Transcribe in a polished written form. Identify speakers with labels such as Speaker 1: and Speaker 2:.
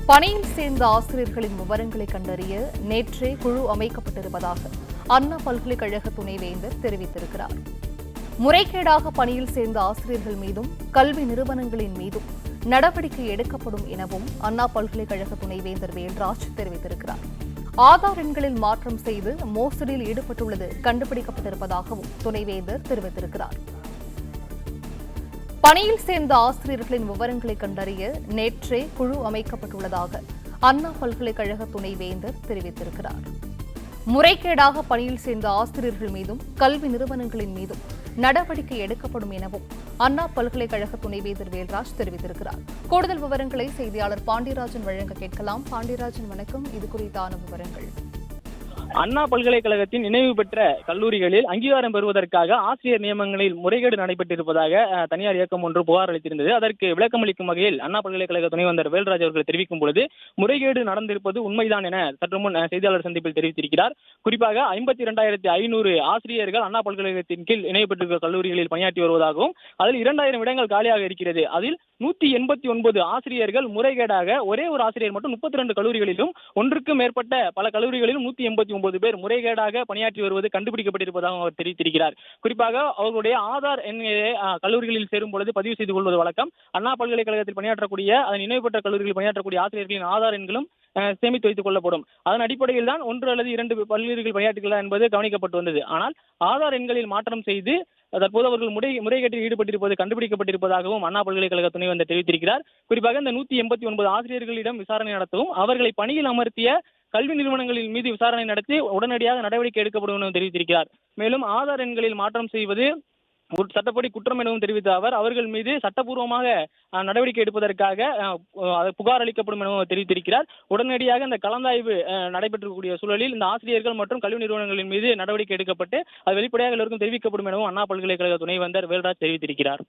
Speaker 1: பணியில் சேர்ந்த ஆசிரியர்களின் விவரங்களை கண்டறிய நேற்றே குழு அமைக்கப்பட்டிருப்பதாக அண்ணா பல்கலைக்கழக துணைவேந்தர் தெரிவித்திருக்கிறார். முறைகேடாக பணியில் சேர்ந்த ஆசிரியர்கள் மீதும் கல்வி நிறுவனங்களின் மீதும் நடவடிக்கை எடுக்கப்படும் எனவும் அண்ணா பல்கலைக்கழக துணைவேந்தர் வேல்ராஜ் தெரிவித்திருக்கிறார். ஆதார் எண்களில் மாற்றம் செய்து மோசடியில் ஈடுபட்டுள்ளது கண்டுபிடிக்கப்பட்டிருப்பதாகவும் துணைவேந்தர் தெரிவித்திருக்கிறார். பணியில் சேர்ந்த ஆசிரியர்களின் விவரங்களை கண்டறிய நேற்றே குழு அமைக்கப்பட்டுள்ளதாக அண்ணா பல்கலைக்கழக துணைவேந்தர் தெரிவித்திருக்கிறார். முறைகேடாக பணியில் சேர்ந்த ஆசிரியர்கள் மீதும் கல்வி நிறுவனங்களின் மீதும் நடவடிக்கை எடுக்கப்படும் எனவும் அண்ணா பல்கலைக்கழக துணைவேந்தர் வேல்ராஜ் தெரிவித்திருக்கிறார். கூடுதல் விவரங்களை செய்தியாளர் பாண்டியராஜன் வழங்க கேட்கலாம். பாண்டியராஜன், வணக்கம். இது குறித்தான விவரங்கள்.
Speaker 2: அண்ணா பல்கலைக்கழகத்தின் நினைவு பெற்ற கல்லூரிகளில் அங்கீகாரம் பெறுவதற்காக ஆசிரியர் நியமனங்களில் முறைகேடு நடைபெற்றிருப்பதாக தனியார் இயக்கம் ஒன்று புகார் அளித்திருந்தது. அதற்கு விளக்கமளிக்கும் வகையில் அண்ணா பல்கலைக்கழக துணைவேந்தர் வேல்ராஜ் அவர்கள் தெரிவிக்கும் பொழுது முறைகேடு நடந்திருப்பது உண்மைதான் என சற்று முன் செய்தியாளர் சந்திப்பில் தெரிவித்திருக்கிறார். குறிப்பாக 52,500 ஆசிரியர்கள் அண்ணா பல்கலைக்கழகத்தின் கீழ் இணைவு பெற்றிருக்கிற கல்லூரிகளில் பணியாற்றி வருவதாகவும் அதில் 2000 இடங்கள் காலியாக இருக்கிறது. அதில் 189 ஆசிரியர்கள் முறைகேடாக ஒரே ஒரு ஆசிரியர் மட்டும் 32 கல்லூரிகளிலும் ஒன்றுக்கும் மேற்பட்ட பல கல்லூரிகளிலும் 189 பேர் முறைகேடாக பணியாற்றி வருவது கண்டுபிடிக்கப்பட்டிருப்பதாக அவர் தெரிவித்திருக்கிறார். குறிப்பாக அவர்களுடைய ஆதார் எண்களை கல்லூரிகளில் சேரும் பொழுது பதிவு செய்து கொள்வது வழக்கம். அண்ணா பல்கலைக்கழகத்தில் பணியாற்றக்கூடிய அதன் இணைவு பெற்ற கல்லூரிகளில் பணியாற்றக்கூடிய ஆசிரியர்களின் ஆதார் எண்களும் சேமித்து வைத்துக் கொள்ளப்படும். அதன் அடிப்படையில் தான் 1 அல்லது 2 கல்லூரிகள் பணியாற்றுகிறார் என்பது கவனிக்கப்பட்டு வந்தது. ஆனால் ஆதார் எண்களில் மாற்றம் செய்து தற்போது அவர்கள் முறைகேட்டில் ஈடுபட்டிருப்பது கண்டுபிடிக்கப்பட்டிருப்பதாகவும் அண்ணா பல்கலைக்கழக துணைவேந்தர் தெரிவித்திருக்கிறார். குறிப்பாக இந்த 189 ஆசிரியர்களிடம் விசாரணை நடத்தவும் அவர்களை பணியில் அமர்த்திய கல்வி நிறுவனங்களின் மீது விசாரணை நடத்தி உடனடியாக நடவடிக்கை எடுக்கப்படும் என தெரிவித்திருக்கிறார். மேலும் ஆதார் எண்களில் மாற்றம் செய்வது சட்டப்படி குற்றம் எனவும் தெரிவித்த அவர்கள் மீது சட்டப்பூர்வமாக நடவடிக்கை எடுப்பதற்காக புகார் அளிக்கப்படும் எனவும் தெரிவித்திருக்கிறார். உடனடியாக இந்த கலந்தாய்வு நடைபெற்றக்கூடிய சூழலில் இந்த ஆசிரியர்கள் மற்றும் கல்வி நிறுவனங்களின் மீது நடவடிக்கை எடுக்கப்பட்டு அது வெளிப்படையாக எல்லோருக்கும் தெரிவிக்கப்படும் எனவும் அண்ணா பல்கலைக்கழக துணைவேந்தர் வேல்ராஜ் தெரிவித்திருக்கிறார்.